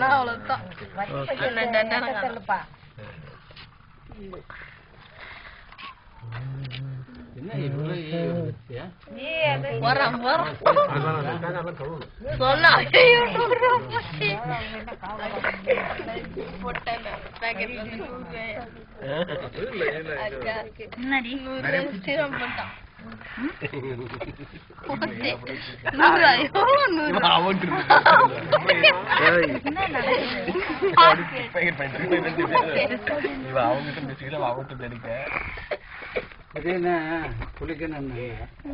ஆனா அவ்வளவுதான்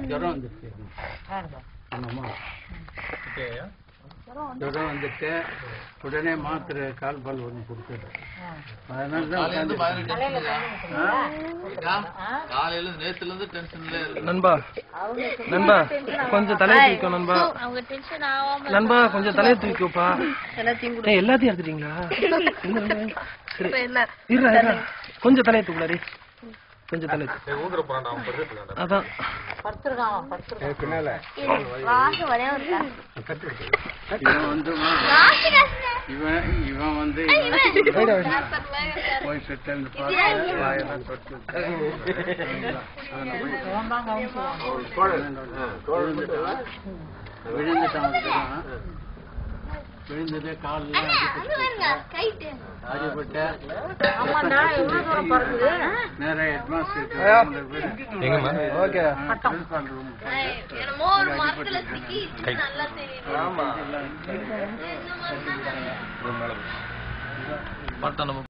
ஜுரம் வந்துருச்சு ஜுரம் வந்துட்டு உடனே மாத்திரை கால்பால் ஒன்று கொடுத்துரு. நண்பா நண்பா கொஞ்சம் தலையை தூக்கும் நண்பா. நண்பா கொஞ்சம் தலையை தூக்கிப்பா. எல்லாத்தையும் எடுத்துட்டீங்களா? கொஞ்சம் தலையை தூக்கலாரி. கொஞ்சம் தலை அதான் இவன் வந்து போய் செட்டு விழுந்துட்டான். விழுந்ததே காலில் அடிபட்ட நேரம் ஹெட்மாஸ்டர் பட்டம் நம்ம